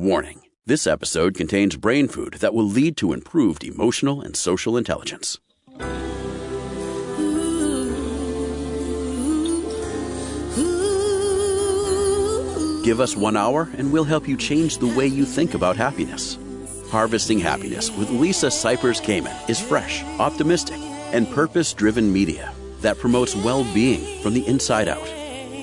Warning: this episode contains brain food that will lead to improved emotional and social intelligence. Give us 1 hour and we'll help you change the way you think about happiness. Harvesting Happiness with Lisa Cypers Kamen is fresh, optimistic, and purpose-driven media that promotes well-being from the inside out.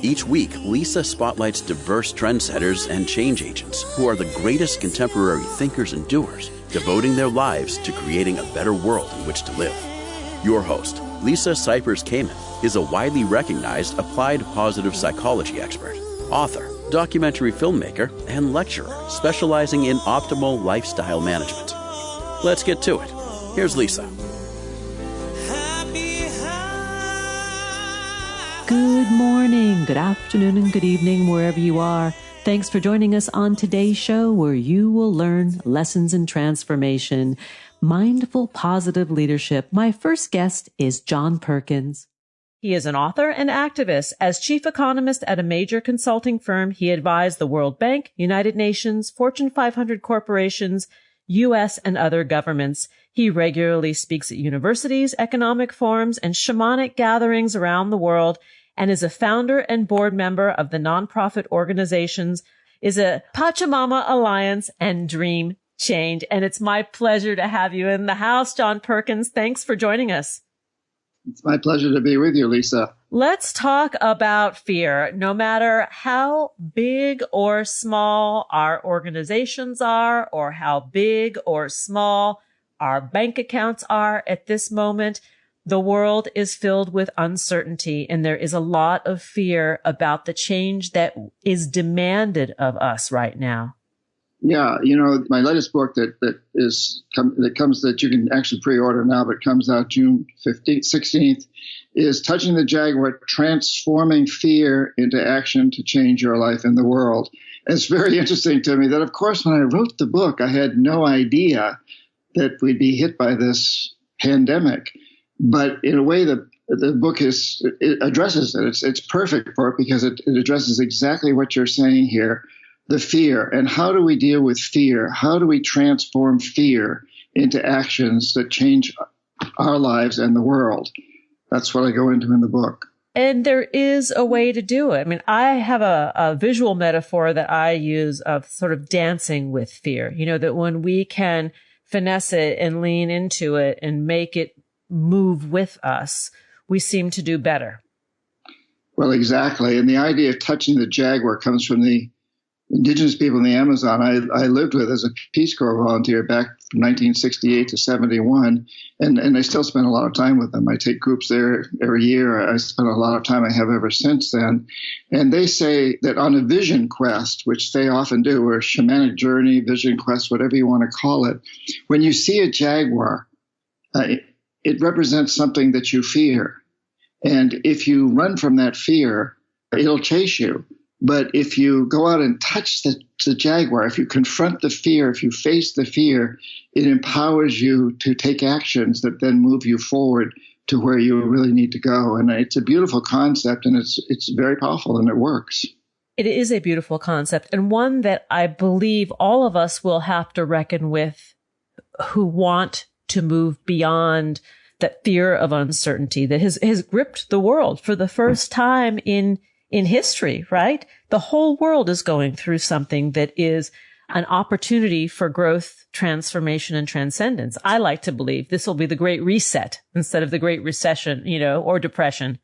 Each week, Lisa spotlights diverse trendsetters and change agents who are the greatest contemporary thinkers and doers, devoting their lives to creating a better world in which to live. Your host, Lisa Cypers Kamen, is a widely recognized applied positive psychology expert, author, documentary filmmaker, and lecturer specializing in optimal lifestyle management. Let's get to it. Here's Lisa. Good morning, good afternoon, and good evening, wherever you are. Thanks for joining us on today's show, where you will learn lessons in transformation, mindful, positive leadership. My first guest is John Perkins. He is an author and activist. As chief economist at a major consulting firm, he advised the World Bank, United Nations, Fortune 500 corporations, U.S. and other governments. He regularly speaks at universities, economic forums, and shamanic gatherings around the world, and is a founder and board member of the nonprofit organizations, is a Pachamama Alliance and Dream Change. And it's my pleasure to have you in the house, John Perkins. Thanks for joining us. It's my pleasure to be with you, Lisa. Let's talk about fear. No matter how big or small our organizations are, or how big or small our bank accounts are at this moment, the world is filled with uncertainty, and there is a lot of fear about the change that is demanded of us right now. Yeah, my latest book that you can actually pre-order now, but comes out June 16th, is Touching the Jaguar, Transforming Fear into Action to Change Your Life and the World. And it's very interesting to me that, of course, when I wrote the book, I had no idea that we'd be hit by this pandemic. But in a way, the book it addresses it. It's perfect for it because it addresses exactly what you're saying here, the fear. And how do we deal with fear? How do we transform fear into actions that change our lives and the world? That's what I go into in the book. And there is a way to do it. I mean, I have a visual metaphor that I use of sort of dancing with fear, that when we can finesse it and lean into it and make it move with us, we seem to do better. Well, exactly. And the idea of touching the jaguar comes from the indigenous people in the Amazon I lived with as a Peace Corps volunteer back from 1968 to 71. And I still spend a lot of time with them. I take groups there every year. I spend a lot of time. I have ever since then. And they say that on a vision quest, which they often do, or shamanic journey, vision quest, whatever you want to call it, when you see a jaguar, it represents something that you fear. And if you run from that fear, it'll chase you. But if you go out and touch the jaguar, if you confront the fear, if you face the fear, it empowers you to take actions that then move you forward to where you really need to go. And it's a beautiful concept, and it's very powerful, and it works. It is a beautiful concept, and one that I believe all of us will have to reckon with who want to move beyond that fear of uncertainty that has gripped the world for the first time in history, right? The whole world is going through something that is an opportunity for growth, transformation, and transcendence. I like to believe this will be the Great Reset instead of the Great Recession, or Depression.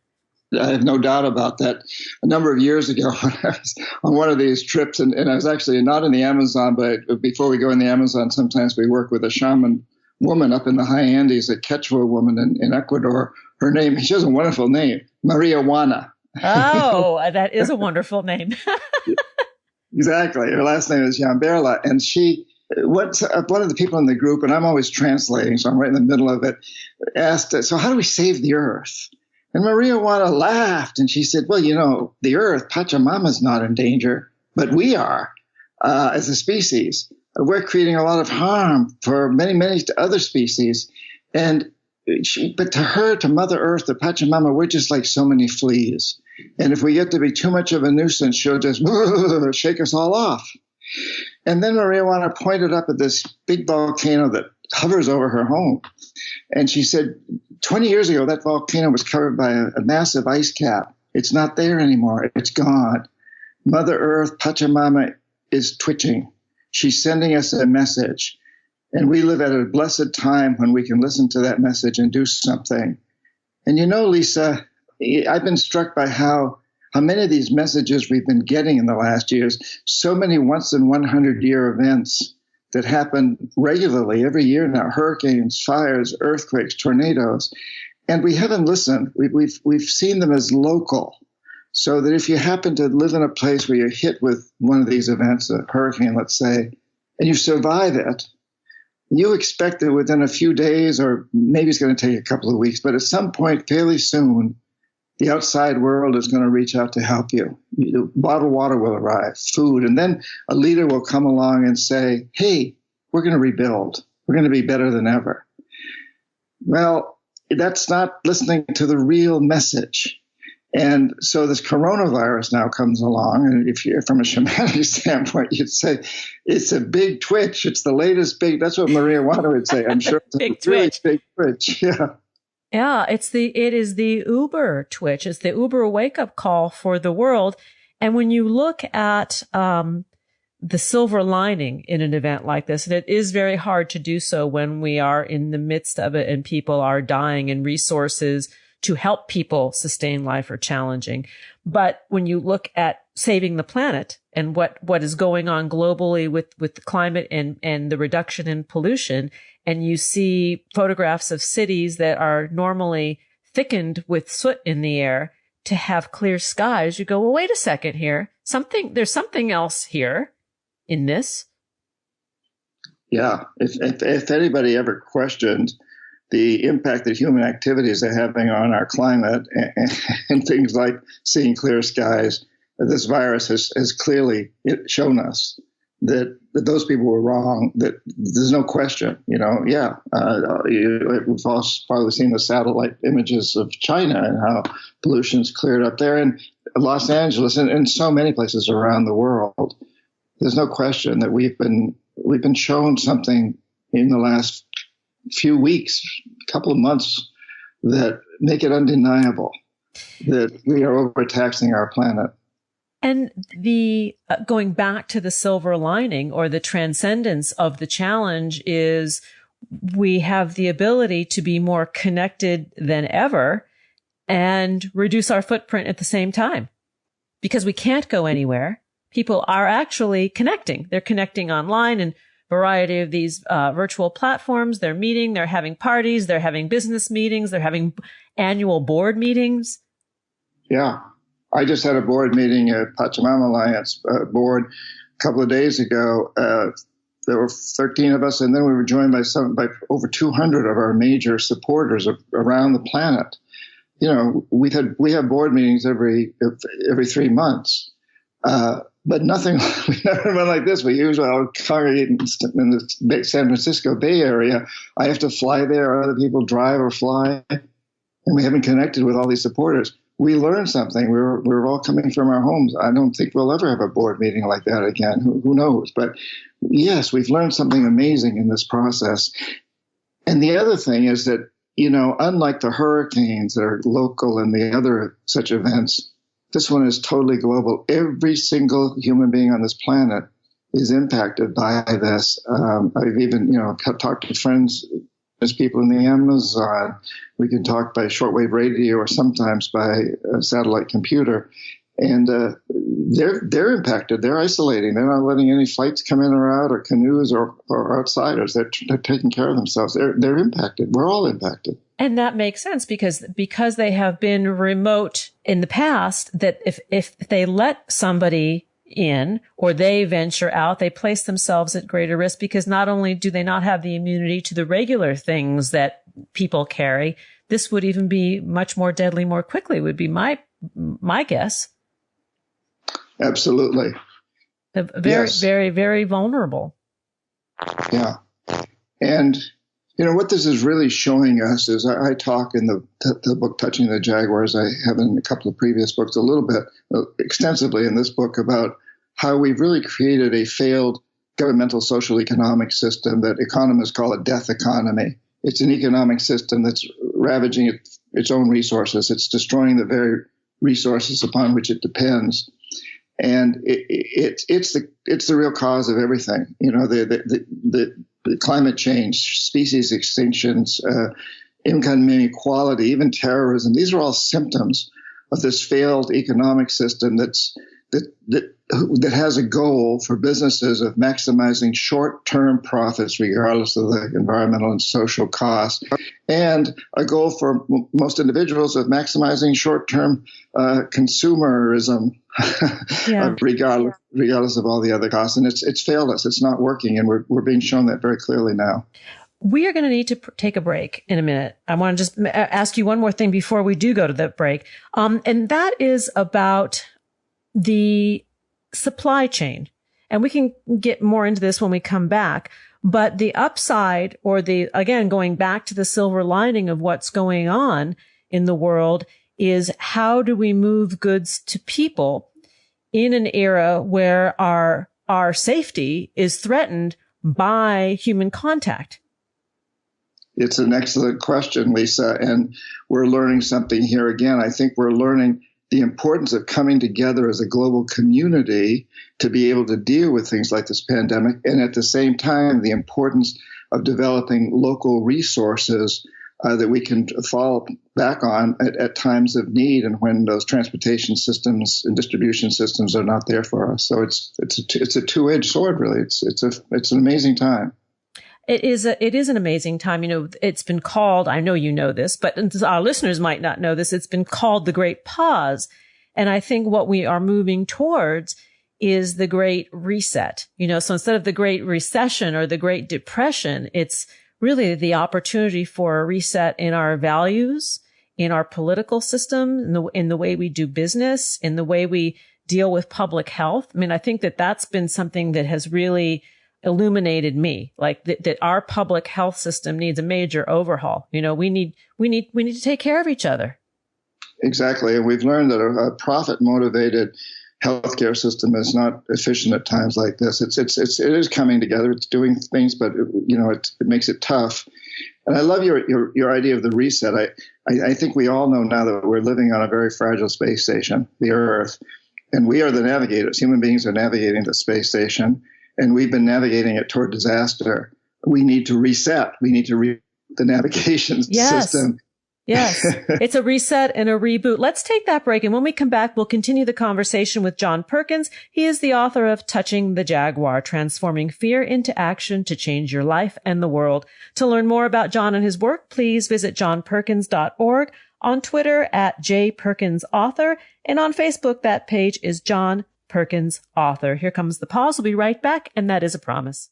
I have no doubt about that. A number of years ago, when I was on one of these trips, and I was actually not in the Amazon, but before we go in the Amazon, sometimes we work with a shaman woman up in the high Andes, a Quechua woman in Ecuador. Her name, she has a wonderful name, Maria Juana. Oh, that is a wonderful name. Exactly. Her last name is Yamberla. And one of the people in the group, and I'm always translating, so I'm right in the middle of it, asked, so how do we save the earth? And Maria Juana laughed, and she said, well, the earth, Pachamama's not in danger, but we are as a species. We're creating a lot of harm for many, many other species. But to her, to Mother Earth, to Pachamama, we're just like so many fleas. And if we get to be too much of a nuisance, she'll just shake us all off. And then Marijuana pointed up at this big volcano that hovers over her home. And she said, 20 years ago, that volcano was covered by a massive ice cap. It's not there anymore. It's gone. Mother Earth, Pachamama, is twitching. She's sending us a message. And we live at a blessed time when we can listen to that message and do something. And you know, Lisa, I've been struck by how many of these messages we've been getting in the last years, so many once in 100-year events that happen regularly every year now, hurricanes, fires, earthquakes, tornadoes, and we haven't listened. We've seen them as local, so that if you happen to live in a place where you're hit with one of these events, a hurricane, let's say, and you survive it, you expect that within a few days, or maybe it's going to take a couple of weeks, but at some point fairly soon, the outside world is going to reach out to help you. Bottled water will arrive, food, and then a leader will come along and say, hey, we're going to rebuild. We're going to be better than ever. Well, that's not listening to the real message. And so this coronavirus now comes along, and if you're from a shamanic standpoint, you'd say it's a big twitch. It's the latest big. That's what Maria Wada would say. I'm sure it's big a really twitch. Big twitch. Yeah. Yeah, it is the Uber twitch. It's the Uber wake up call for the world. And when you look at the silver lining in an event like this, and it is very hard to do so when we are in the midst of it and people are dying and resources to help people sustain life are challenging. But when you look at saving the planet and what is going on globally with the climate and the reduction in pollution, and you see photographs of cities that are normally thickened with soot in the air to have clear skies, you go, well, wait a second here. There's something else here in this. Yeah. If anybody ever questioned the impact that human activities are having on our climate and things like seeing clear skies, this virus has clearly shown us that those people were wrong, that there's no question, we've all probably seen the satellite images of China and how pollution's cleared up there, and Los Angeles and so many places around the world. There's no question that we've been shown something in the last few weeks, couple of months, that make it undeniable that we are overtaxing our planet. And the going back to the silver lining or the transcendence of the challenge is we have the ability to be more connected than ever and reduce our footprint at the same time because we can't go anywhere. People are actually connecting. They're connecting online and variety of these virtual platforms. They're meeting, they're having parties, they're having business meetings, they're having annual board meetings. Yeah. I just had a board meeting at Pachamama Alliance board a couple of days ago. There were 13 of us, and then we were joined by over 200 of our major supporters around the planet. We have board meetings every 3 months, but nothing. We never been like this. We usually all congregate in the San Francisco Bay Area. I have to fly there. Other people drive or fly, and we haven't connected with all these supporters. We learned something. We're all coming from our homes. I don't think we'll ever have a board meeting like that again. Who knows? But yes, we've learned something amazing in this process. And the other thing is that, unlike the hurricanes that are local and the other such events, this one is totally global. Every single human being on this planet is impacted by this. I've even, talked to friends, as people in the Amazon. We can talk by shortwave radio or sometimes by a satellite computer. And they're impacted. They're isolating. They're not letting any flights come in or out, or canoes or outsiders. They're taking care of themselves. They're impacted. We're all impacted. And that makes sense because they have been remote in the past, that if they let somebody in or they venture out, they place themselves at greater risk because not only do they not have the immunity to the regular things that people carry, this would even be much more deadly more quickly, would be my guess. Absolutely. Very, yes. Very, very vulnerable. Yeah. And, what this is really showing us is I talk in the book, Touching the Jaguars. I have in a couple of previous books a little bit extensively in this book about how we've really created a failed governmental social economic system that economists call a death economy. It's an economic system that's ravaging its own resources. It's destroying the very resources upon which it depends. And it's the real cause of everything. You know, the climate change, species extinctions, income inequality, even terrorism. These are all symptoms of this failed economic system that has a goal for businesses of maximizing short-term profits regardless of the environmental and social costs, and a goal for most individuals of maximizing short-term consumerism, regardless of all the other costs. And it's failed us. It's not working, and we're being shown that very clearly now. We are going to need to take a break in a minute. I want to just ask you one more thing before we do go to that break. And that is about the supply chain. And we can get more into this when we come back. But the upside, or again, going back to the silver lining of what's going on in the world, is how do we move goods to people in an era where our safety is threatened by human contact? It's an excellent question, Lisa, and we're learning something here again. I think we're learning the importance of coming together as a global community to be able to deal with things like this pandemic, and at the same time, the importance of developing local resources that we can fall back on at times of need and when those transportation systems and distribution systems are not there for us. So it's a two-edged sword, really. It's an amazing time. It is an amazing time. You know, it's been called, I know you know this, but our listeners might not know this, it's been called the Great Pause. And I think what we are moving towards is the Great Reset. You know, so instead of the Great Recession or the Great Depression, it's really the opportunity for a reset in our values, in our political system, in the way we do business, in the way we deal with public health. I mean, I think that that's been something that has really illuminated me, like that our public health system needs a major overhaul. You know, we need to take care of each other. Exactly. And we've learned that a profit motivated healthcare system is not efficient at times like this. It is coming together. It's doing things, but it makes it tough. And I love your idea of the reset. I think we all know now that we're living on a very fragile space station, the Earth, and we are the navigators. Human beings are navigating the space station, and we've been navigating it toward disaster. We need to reset. We need to the navigation system. Yes. It's a reset and a reboot. Let's take that break. And when we come back, we'll continue the conversation with John Perkins. He is the author of Touching the Jaguar, Transforming Fear into Action to Change Your Life and the World. To learn more about John and his work, please visit johnperkins.org, on Twitter at jperkinsauthor, and on Facebook, that page is John Perkins Author. Here comes the pause. We'll be right back, and that is a promise.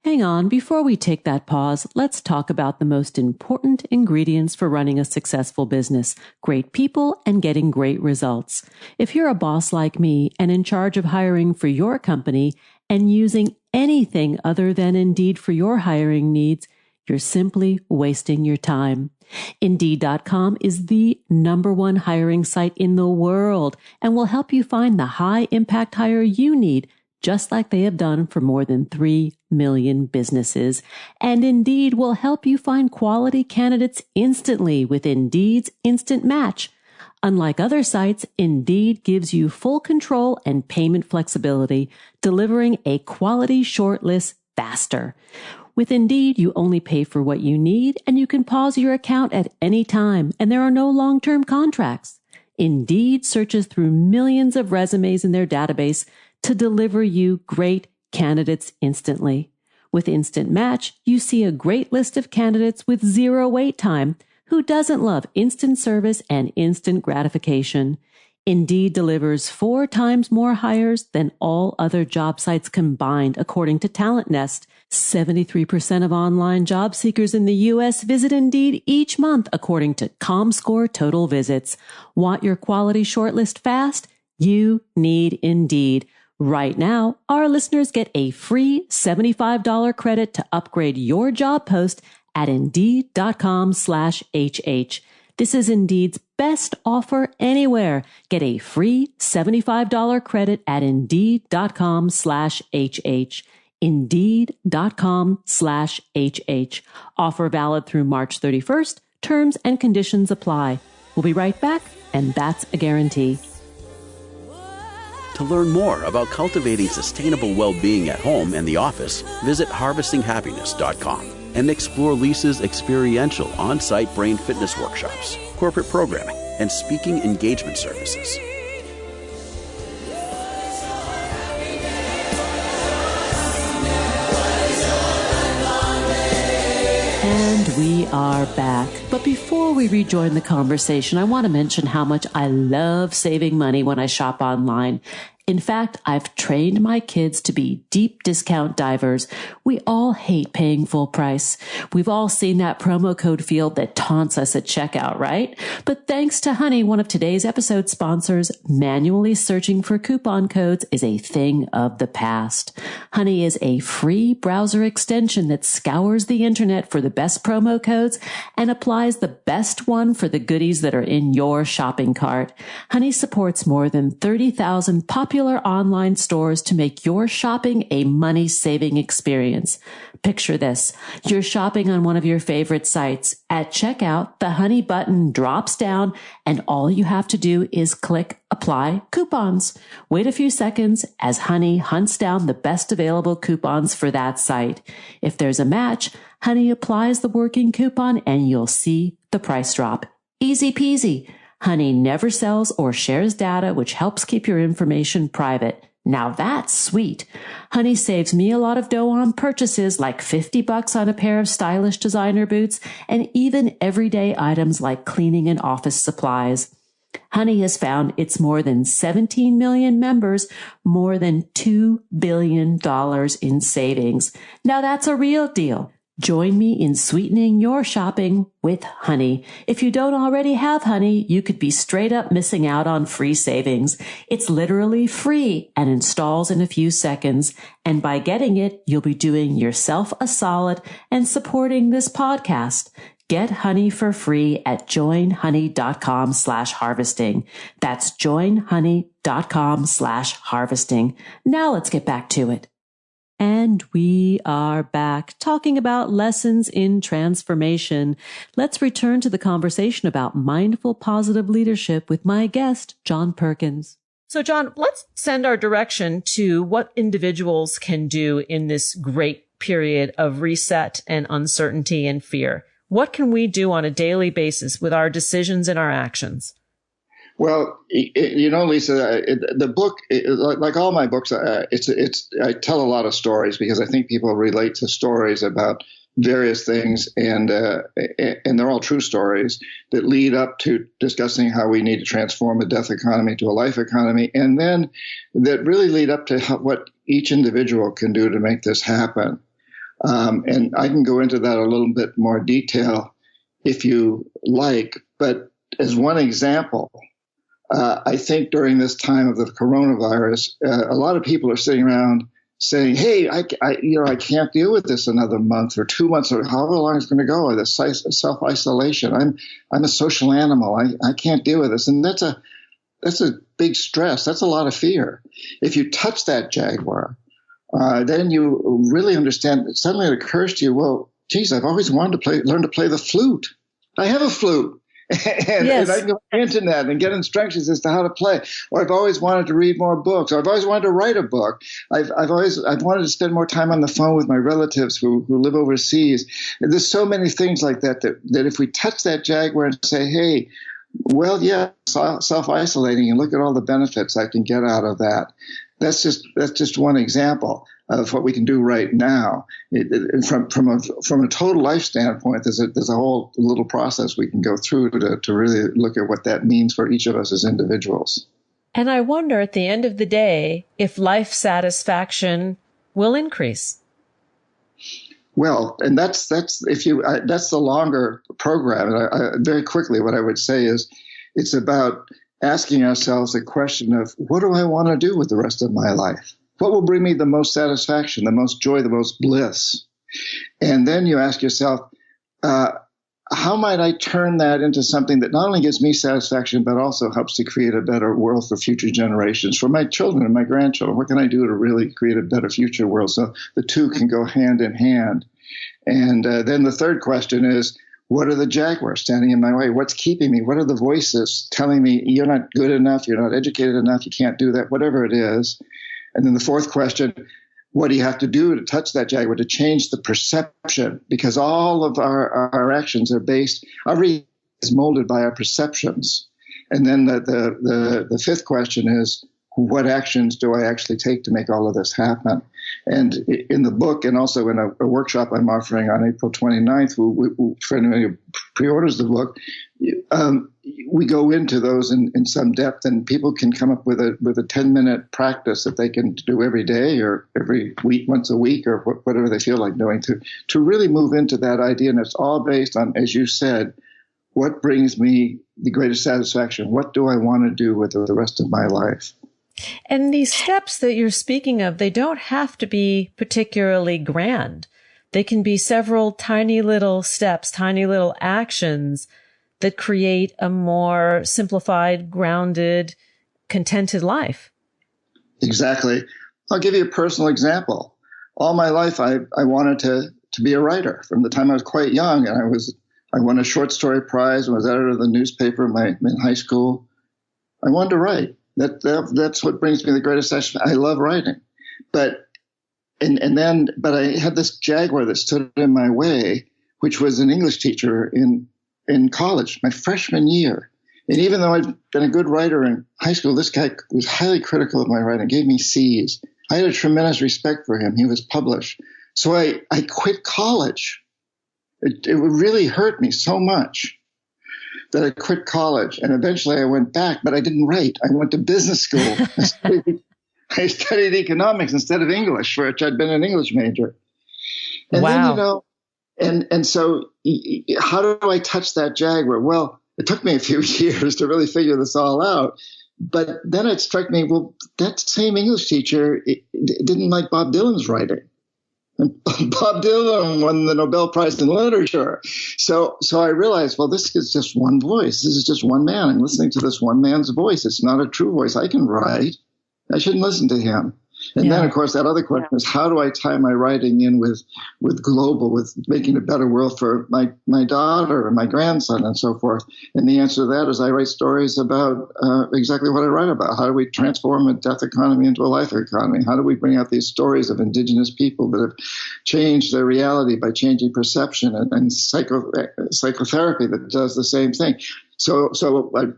Hang on, before we take that pause, let's talk about the most important ingredients for running a successful business: great people and getting great results. If you're a boss like me and in charge of hiring for your company and using anything other than Indeed for your hiring needs, you're simply wasting your time. Indeed.com is the #1 hiring site in the world and will help you find the high-impact hire you need, just like they have done for more than 3 million businesses. And Indeed will help you find quality candidates instantly with Indeed's Instant Match. Unlike other sites, Indeed gives you full control and payment flexibility, delivering a quality shortlist faster. With Indeed, you only pay for what you need, and you can pause your account at any time, and there are no long-term contracts. Indeed searches through millions of resumes in their database to deliver you great candidates instantly. With Instant Match, you see a great list of candidates with zero wait time. Who doesn't love instant service and instant gratification? Indeed delivers 4 times more hires than all other job sites combined, according to Talent Nest. 73% of online job seekers in the U.S. visit Indeed each month, according to ComScore Total Visits. Want your quality shortlist fast? You need Indeed. Right now, our listeners get a free $75 credit to upgrade your job post at Indeed.com/HH. This is Indeed's best offer anywhere. Get a free $75 credit at Indeed.com/HH. Indeed.com/HH. Offer valid through March 31st. Terms and conditions apply. We'll be right back, and that's a guarantee. To learn more about cultivating sustainable well-being at home and the office, visit harvestinghappiness.com and explore Lisa's experiential on-site brain fitness workshops, corporate programming, and speaking engagement services. And we are back. But before we rejoin the conversation, I want to mention how much I love saving money when I shop online. In fact, I've trained my kids to be deep discount divers. We all hate paying full price. We've all seen that promo code field that taunts us at checkout, right? But thanks to Honey, one of today's episode sponsors, manually searching for coupon codes is a thing of the past. Honey is a free browser extension that scours the internet for the best promo codes and applies the best one for the goodies that are in your shopping cart. Honey supports more than 30,000 popular online stores to make your shopping a money-saving experience. Picture this. You're shopping on one of your favorite sites. At checkout, the Honey button drops down and all you have to do is click Apply Coupons. Wait a few seconds as Honey hunts down the best available coupons for that site. If there's a match, Honey applies the working coupon and you'll see the price drop. Easy peasy. Honey never sells or shares data, which helps keep your information private. Now that's sweet. Honey saves me a lot of dough on purchases like $50 on a pair of stylish designer boots and even everyday items like cleaning and office supplies. Honey has found its more than 17 million members, more than $2 billion in savings. Now that's a real deal. Join me in sweetening your shopping with Honey. If you don't already have Honey, you could be straight up missing out on free savings. It's literally free and installs in a few seconds. And by getting it, you'll be doing yourself a solid and supporting this podcast. Get Honey for free at joinhoney.com/harvesting. That's joinhoney.com/harvesting. Now let's get back to it. And we are back talking about lessons in transformation. Let's return to the conversation about mindful positive leadership with my guest, John Perkins. So, John, let's send our direction to what individuals can do in this great period of reset and uncertainty and fear. What can we do on a daily basis with our decisions and our actions? Well, Lisa, the book, like all my books, I tell a lot of stories because I think people relate to stories about various things, and they're all true stories that lead up to discussing how we need to transform a death economy to a life economy, and then that really lead up to what each individual can do to make this happen. And I can go into that a little bit more detail if you like, but as one example, I think during this time of the coronavirus, a lot of people are sitting around saying, "Hey, I can't deal with this another month or 2 months or however long it's going to go. This self-isolation. I'm a social animal. I can't deal with this." And that's a big stress. That's a lot of fear. If you touch that Jaguar, then you really understand. Suddenly it occurs to you, well, geez, I've always wanted to learn to play the flute. I have a flute. And I can go on the internet and get instructions as to how to play. Or I've always wanted to read more books. Or I've always wanted to write a book. I've wanted to spend more time on the phone with my relatives who live overseas. And there's so many things like that if we touch that Jaguar and say, hey, well, yeah, self-isolating and look at all the benefits I can get out of that. That's just one example of what we can do right now. From a total life standpoint, there's a whole little process we can go through to really look at what that means for each of us as individuals. And I wonder at the end of the day if life satisfaction will increase. Well, and that's the longer program. And very quickly, what I would say is it's about asking ourselves the question of, what do I want to do with the rest of my life? What will bring me the most satisfaction, the most joy, the most bliss? And then you ask yourself, how might I turn that into something that not only gives me satisfaction, but also helps to create a better world for future generations, for my children and my grandchildren? What can I do to really create a better future world so the two can go hand in hand? And then the third question is, what are the Jaguars standing in my way? What's keeping me? What are the voices telling me you're not good enough, you're not educated enough, you can't do that, whatever it is? And then the fourth question, what do you have to do to touch that Jaguar, to change the perception? Because all of our actions are based, everything is molded by our perceptions. And then the fifth question is, what actions do I actually take to make all of this happen? And in the book, and also in a workshop I'm offering on April 29th, for anybody who pre-orders the book, we go into those in some depth, and people can come up with a 10-minute practice that they can do every day or every week, once a week, or whatever they feel like doing to really move into that idea. And it's all based on, as you said, what brings me the greatest satisfaction? What do I want to do with the rest of my life? And these steps that you're speaking of, they don't have to be particularly grand. They can be several tiny little steps, tiny little actions that create a more simplified, grounded, contented life. Exactly. I'll give you a personal example. All my life, I wanted to be a writer from the time I was quite young, and I won a short story prize and was editor of the newspaper in high school. I wanted to write. That's what brings me the greatest satisfaction. I love writing, but I had this Jaguar that stood in my way, which was an English teacher in college, my freshman year. And even though I'd been a good writer in high school, this guy was highly critical of my writing, gave me C's. I had a tremendous respect for him. He was published. So I quit college. It really hurt me so much that I quit college, and eventually I went back, but I didn't write. I went to business school. I studied economics instead of English, for which I'd been an English major. And wow. And so how do I touch that Jaguar? Well, it took me a few years to really figure this all out. But then it struck me, well, that same English teacher didn't like Bob Dylan's writing. And Bob Dylan won the Nobel Prize in Literature. So I realized, well, this is just one voice. This is just one man. I'm listening to this one man's voice. It's not a true voice. I can write. I shouldn't listen to him. And then, of course, that other question is, how do I tie my writing in with global, with making a better world for my daughter and my grandson and so forth? And the answer to that is I write stories about exactly what I write about. How do we transform a death economy into a life economy? How do we bring out these stories of indigenous people that have changed their reality by changing perception, and psychotherapy that does the same thing? So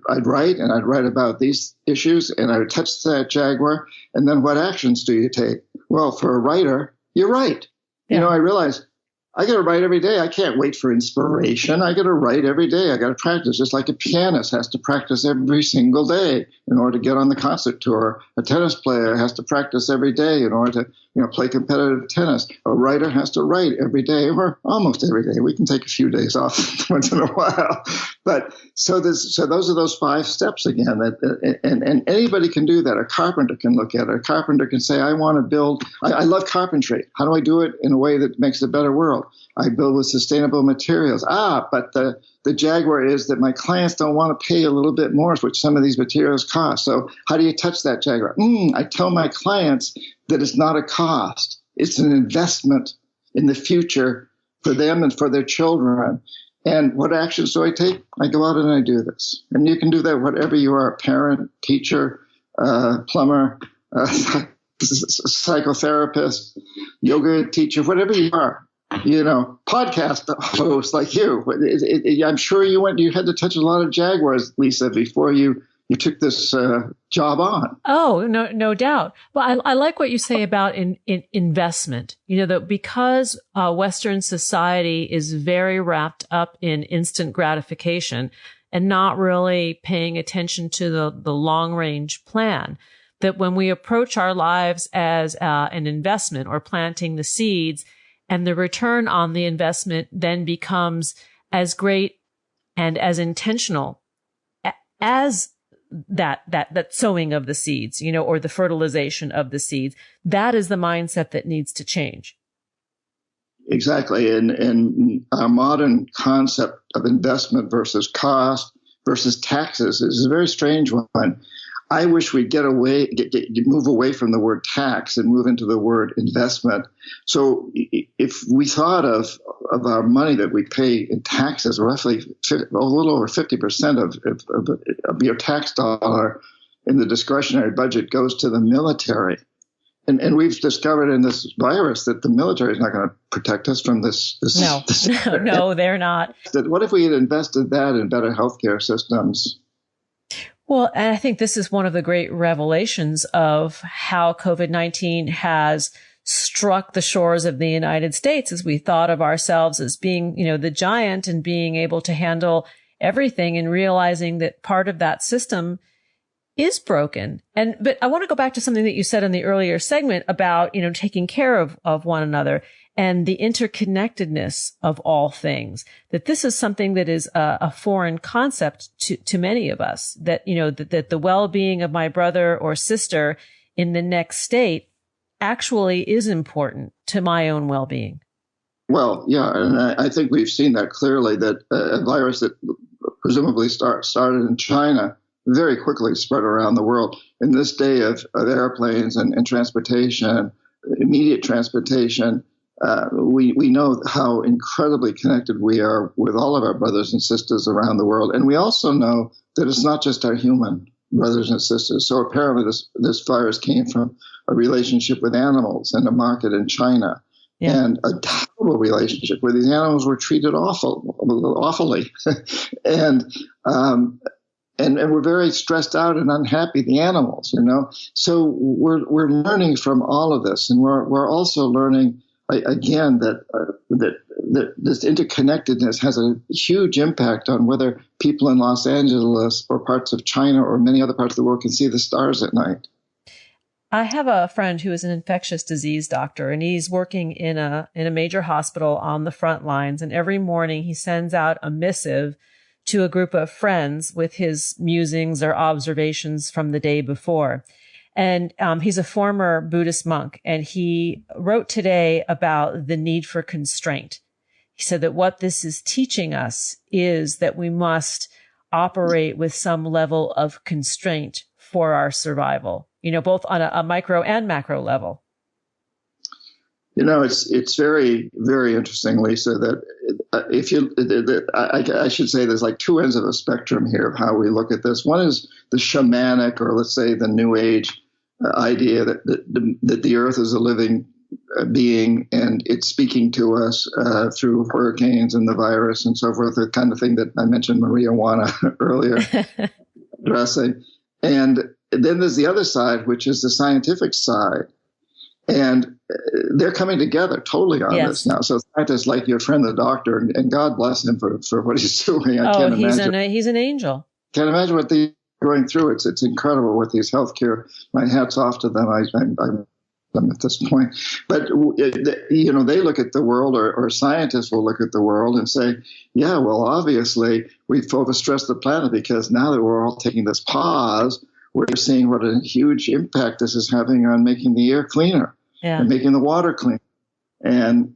I'd write, and I'd write about these issues, and I would touch that Jaguar. And then what actions do you take? Well, for a writer, you write. Yeah. I realized I got to write every day. I can't wait for inspiration. I got to write every day. I got to practice, just like a pianist has to practice every single day in order to get on the concert tour. A tennis player has to practice every day in order to play competitive tennis. A writer has to write every day, or almost every day. We can take a few days off once in a while. But so those are those 5 steps again. And anybody can do that. A carpenter can look at it. A carpenter can say, I want to build. I love carpentry. How do I do it in a way that makes a better world? I build with sustainable materials. But the Jaguar is that my clients don't want to pay a little bit more, which some of these materials cost. So how do you touch that Jaguar? I tell my clients that it's not a cost. It's an investment in the future for them and for their children. And what actions do I take? I go out and I do this. And you can do that whatever you are, parent, teacher, plumber, psychotherapist, yoga teacher, whatever you are. Podcast host like you. I'm sure you had to touch a lot of Jaguars, Lisa, before you took this job on. Oh, no doubt. Well, I like what you say about in investment. That because Western society is very wrapped up in instant gratification and not really paying attention to the long range plan, that when we approach our lives as an investment or planting the seeds, and the return on the investment then becomes as great and as intentional as that sowing of the seeds, or the fertilization of the seeds. That is the mindset that needs to change. Exactly. And our modern concept of investment versus cost versus taxes is a very strange one. I wish we'd move away from the word tax and move into the word investment. So if we thought of our money that we pay in taxes, roughly a little over 50% of your tax dollar in the discretionary budget goes to the military. And we've discovered in this virus that the military is not going to protect us from this. No, they're not. What if we had invested that in better healthcare systems? Well, and I think this is one of the great revelations of how COVID-19 has struck the shores of the United States, as we thought of ourselves as being, the giant and being able to handle everything, and realizing that part of that system is broken. But I want to go back to something that you said in the earlier segment about, taking care of one another and the interconnectedness of all things, that this is something that is a foreign concept to many of us, that, that the well-being of my brother or sister in the next state actually is important to my own well-being. Well, yeah. And I think we've seen that clearly, that a virus that presumably started in China very quickly spread around the world. In this day of airplanes and transportation, immediate transportation, we know how incredibly connected we are with all of our brothers and sisters around the world. And we also know that it's not just our human brothers and sisters. So apparently this virus came from a relationship with animals and a market in China. Yeah. And a terrible relationship where these animals were treated awfully. And we're very stressed out and unhappy, the animals, So we're learning from all of this, and we're also learning again that this interconnectedness has a huge impact on whether people in Los Angeles or parts of China or many other parts of the world can see the stars at night. I have a friend who is an infectious disease doctor, and he's working in a major hospital on the front lines. And every morning he sends out a missive to a group of friends with his musings or observations from the day before. And he's a former Buddhist monk, and he wrote today about the need for constraint. He said that what this is teaching us is that we must operate with some level of constraint for our survival, both on a micro and macro level. It's very, very interesting, Lisa, that I should say there's like two ends of a spectrum here of how we look at this. One is the shamanic, or let's say the New Age idea that the earth is a living being and it's speaking to us through hurricanes and the virus and so forth, the kind of thing that I mentioned Maria Juana earlier addressing. And then there's the other side, which is the scientific side. And they're coming together totally on this now. So scientists like your friend, the doctor, and God bless him for what he's doing. I can't imagine. He's an angel. Can't imagine what they're going through. It's incredible with these healthcare. My hat's off to them. I'm at this point. But, they look at the world, or scientists will look at the world and say, yeah, well, obviously we've overstressed the planet, because now that we're all taking this pause, we're seeing what a huge impact this is having on making the air cleaner and making the water cleaner, and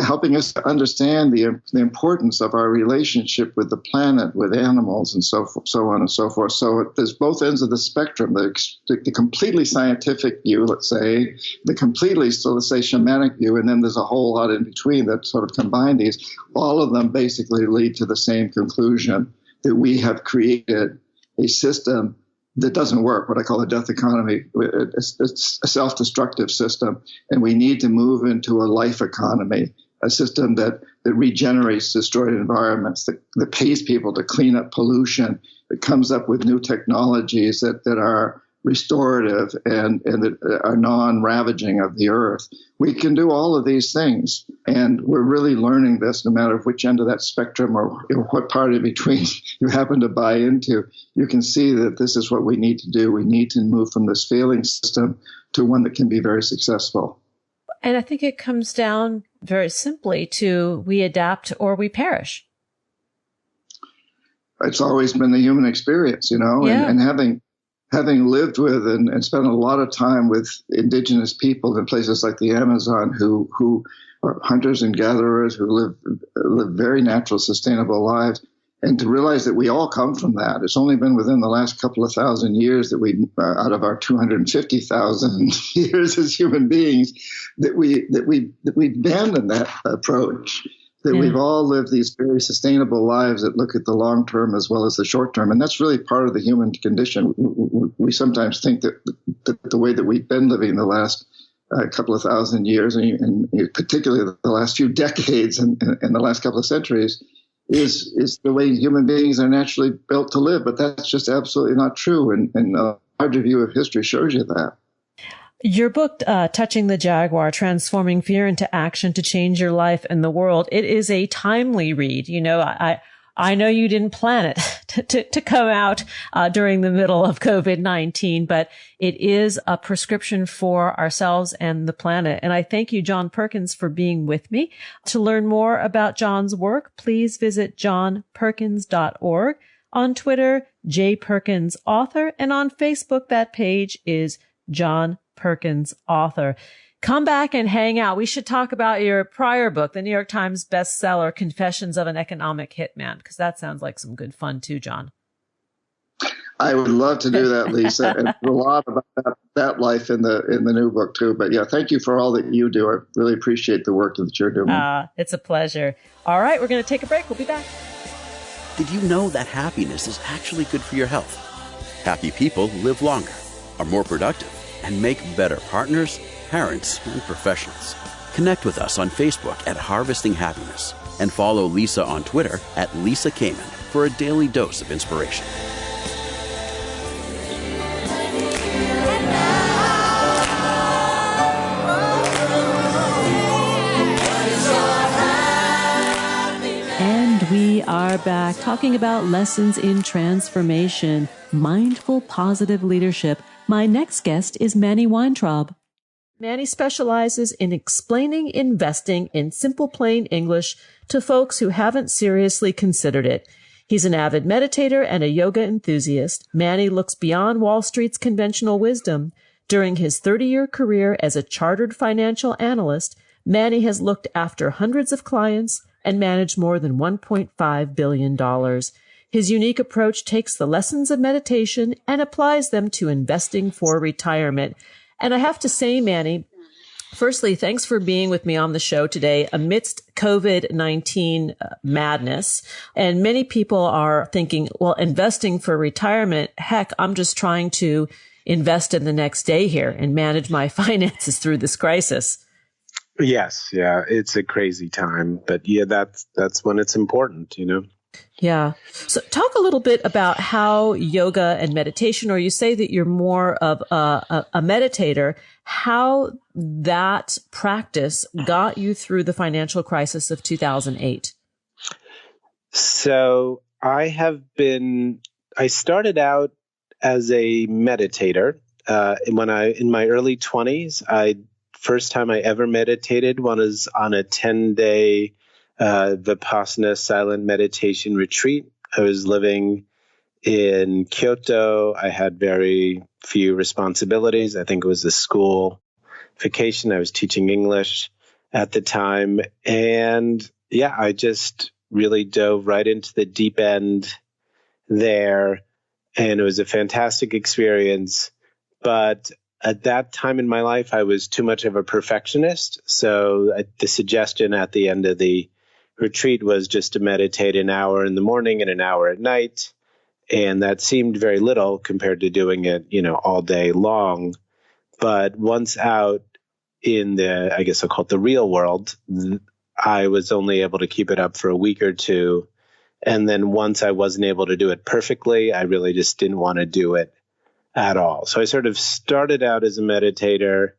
helping us to understand the importance of our relationship with the planet, with animals, and so on and so forth. So there's both ends of the spectrum: the completely scientific view, let's say, the completely, so let's say, shamanic view, and then there's a whole lot in between that sort of combine these. All of them basically lead to the same conclusion, that we have created a system that doesn't work, what I call a death economy. It's a self-destructive system, and we need to move into a life economy, a system that regenerates destroyed environments, that pays people to clean up pollution, that comes up with new technologies that are restorative and that are non-ravaging of the earth. We can do all of these things, and we're really learning this no matter which end of that spectrum or what part in between you happen to buy into. You can see that this is what we need to do. We need to move from this failing system to one that can be very successful. And I think it comes down very simply to we adapt or we perish. It's always been the human experience, and having having lived with and spent a lot of time with indigenous people in places like the Amazon who are hunters and gatherers who live very natural, sustainable lives, and to realize that we all come from that. It's only been within the last couple of thousand years that we, out of our 250,000 years as human beings, that we abandoned that approach. That we've all lived these very sustainable lives that look at the long term as well as the short term. And that's really part of the human condition. We sometimes think that the way that we've been living the last couple of thousand years, and particularly the last few decades and the last couple of centuries, is the way human beings are naturally built to live. But that's just absolutely not true. And a larger view of history shows you that. Your book, Touching the Jaguar, Transforming Fear into Action to Change Your Life and the World, it is a timely read. You know, I know you didn't plan it to come out during the middle of COVID-19, but it is a prescription for ourselves and the planet. And I thank you, John Perkins, for being with me. To learn more about John's work, please visit johnperkins.org. On Twitter, J. Perkins Author, and on Facebook, that page is John Perkins Author. Come back and hang out. We should talk about your prior book, the New York Times bestseller, Confessions of an Economic Hitman, because that sounds like some good fun too, John. I would love to do that, Lisa, and a lot about that life in the new book too. But yeah, thank you for all that you do. I really appreciate the work that you're doing. It's a pleasure. All right, we're going to take a break. We'll be back. Did you know that happiness is actually good for your health? Happy people live longer, are more productive, and make better partners, parents, and professionals. Connect with us on Facebook at Harvesting Happiness and follow Lisa on Twitter at Lisa Kamen for a daily dose of inspiration. And we are back talking about lessons in transformation, mindful, positive leadership. My next guest is Manny Weintraub. Manny specializes in explaining investing in simple, plain English to folks who haven't seriously considered it. He's an avid meditator and a yoga enthusiast. Manny looks beyond Wall Street's conventional wisdom. During his 30-year career as a chartered financial analyst, Manny has looked after hundreds of clients and managed more than $1.5 billion. His unique approach takes the lessons of meditation and applies them to investing for retirement. And I have to say, Manny, firstly, thanks for being with me on the show today amidst COVID-19 madness. And many people are thinking, well, investing for retirement, heck, I'm just trying to invest in the next day here and manage my finances through this crisis. Yes. Yeah. It's a crazy time, but yeah, that's when it's important, you know? Yeah. So talk a little bit about how yoga and meditation, or you say that you're more of a meditator, how that practice got you through the financial crisis of 2008. So I started out as a meditator. In my early 20s, first time I ever meditated was on a 10-day Vipassana silent meditation retreat. I was living in Kyoto. I had very few responsibilities. I think it was a school vacation. I was teaching English at the time. And yeah, I just really dove right into the deep end there. And it was a fantastic experience. But at that time in my life, I was too much of a perfectionist. So the suggestion at the end of the retreat was just to meditate an hour in the morning and an hour at night. And that seemed very little compared to doing it, all day long. But once out in the, I guess I'll call it the real world, I was only able to keep it up for a week or two. And then once I wasn't able to do it perfectly, I really just didn't want to do it at all. So I sort of started out as a meditator,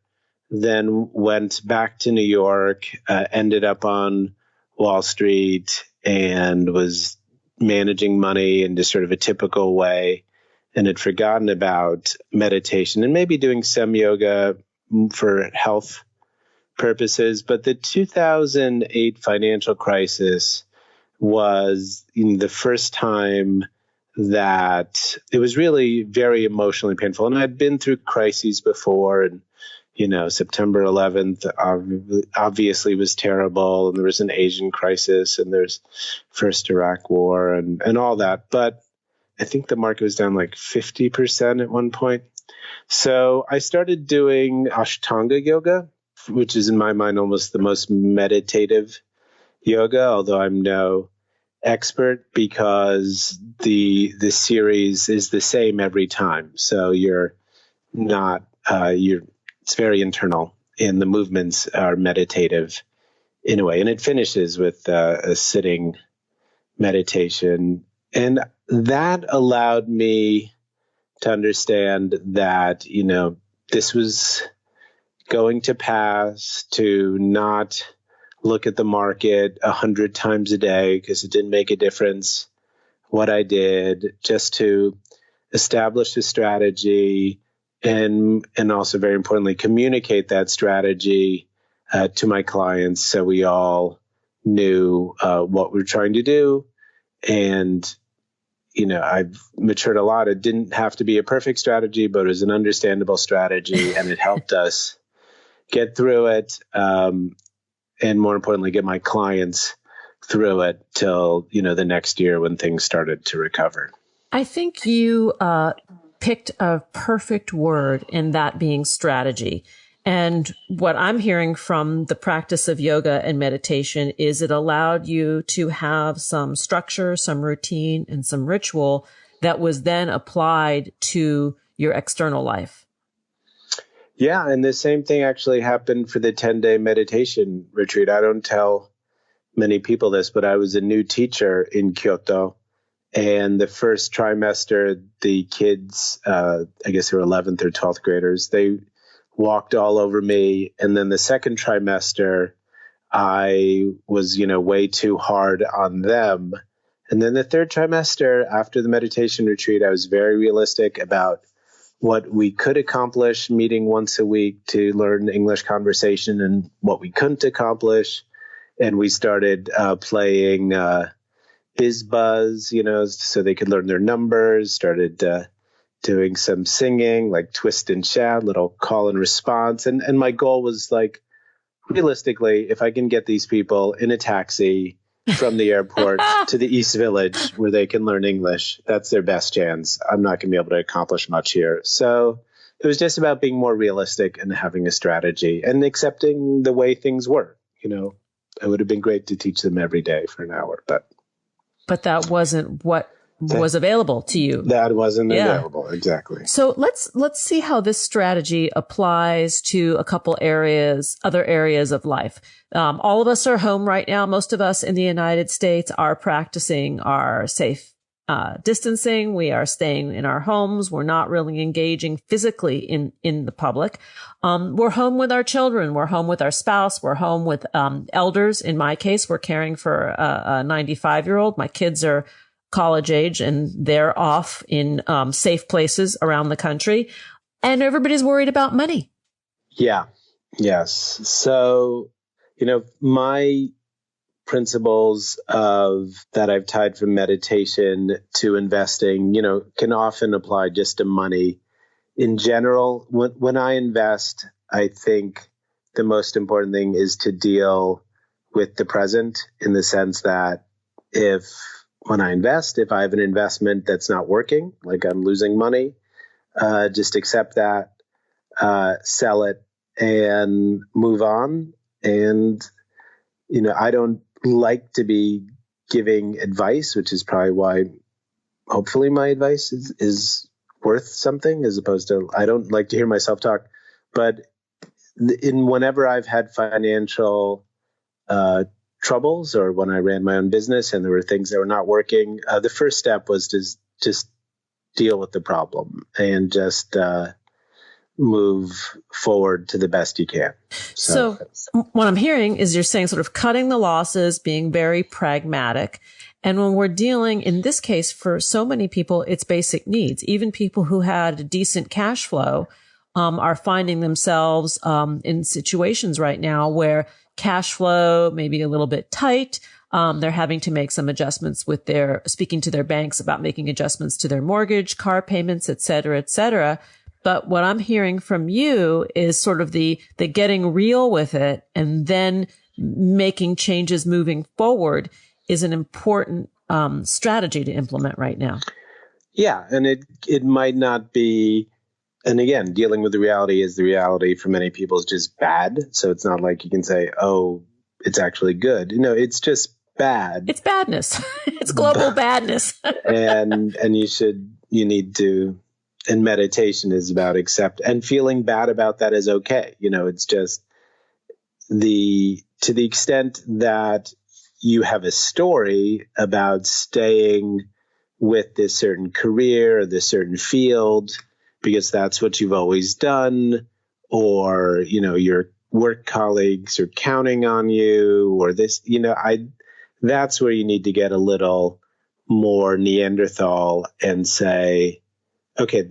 then went back to New York, ended up on Wall Street and was managing money in just sort of a typical way, and had forgotten about meditation and maybe doing some yoga for health purposes. But the 2008 financial crisis was the first time that it was really very emotionally painful. And I'd been through crises before, and September 11th obviously was terrible, and there was an Asian crisis, and there's first Iraq war and all that. But I think the market was down like 50% at one point. So I started doing Ashtanga Yoga, which is in my mind almost the most meditative yoga, although I'm no expert, because the series is the same every time. So you're not, it's very internal, and the movements are meditative in a way. And it finishes with a sitting meditation. And that allowed me to understand that, this was going to pass, to not look at the market 100 times a day because it didn't make a difference what I did, just to establish a strategy and also, very importantly, communicate that strategy to my clients so we all knew what we're trying to do. And I've matured a lot. It didn't have to be a perfect strategy, but it was an understandable strategy, and it helped us get through it. And more importantly, get my clients through it till, the next year when things started to recover. I think you picked a perfect word in that being strategy. And what I'm hearing from the practice of yoga and meditation is it allowed you to have some structure, some routine, and some ritual that was then applied to your external life. Yeah, and the same thing actually happened for the 10-day meditation retreat. I don't tell many people this, but I was a new teacher in Kyoto. And the first trimester, the kids, I guess they were 11th or 12th graders, they walked all over me. And then the second trimester, I was, way too hard on them. And then the third trimester, after the meditation retreat, I was very realistic about what we could accomplish meeting once a week to learn English conversation and what we couldn't accomplish. And we started playing BizBuzz, so they could learn their numbers, started doing some singing, like twist and shout, little call and response. And my goal was like, realistically, if I can get these people in a taxi from the airport to the East Village where they can learn English, that's their best chance. I'm not going to be able to accomplish much here. So it was just about being more realistic and having a strategy and accepting the way things were. It would have been great to teach them every day for an hour, but that wasn't what was available to you. That wasn't available. Exactly. So let's see how this strategy applies to a couple other areas of life. All of us are home right now. Most of us in the United States are practicing our safe distancing. We are staying in our homes. We're not really engaging physically in the public. We're home with our children. We're home with our spouse. We're home with elders. In my case, we're caring for a 95-year-old. My kids are college age and they're off in safe places around the country. And everybody's worried about money. Yeah. Yes. So, my principles that I've tied from meditation to investing, can often apply just to money. In general, when I invest, I think the most important thing is to deal with the present, in the sense that when I invest, if I have an investment that's not working, like I'm losing money, just accept that, sell it, and move on. And, I don't like to be giving advice, which is probably why hopefully my advice is worth something, as opposed to, I don't like to hear myself talk. But whenever I've had financial troubles, or when I ran my own business and there were things that were not working, the first step was to just deal with the problem and just move forward to the best you can. So what I'm hearing is you're saying sort of cutting the losses, being very pragmatic. And when we're dealing, in this case, for so many people, it's basic needs. Even people who had a decent cash flow are finding themselves in situations right now where cash flow may be a little bit tight. They're having to make some adjustments with speaking to their banks about making adjustments to their mortgage, car payments, et cetera, et cetera. But what I'm hearing from you is sort of the getting real with it and then making changes moving forward is an important strategy to implement right now. Yeah. And it might not be, and again, dealing with the reality for many people is just bad. So it's not like you can say, oh, it's actually good. No, it's just bad. It's badness. It's global badness. and you need to, and meditation is about and feeling bad about that is okay. It's just to the extent that you have a story about staying with this certain career or this certain field because that's what you've always done, or, your work colleagues are counting on you, or this, that's where you need to get a little more Neanderthal and say, okay,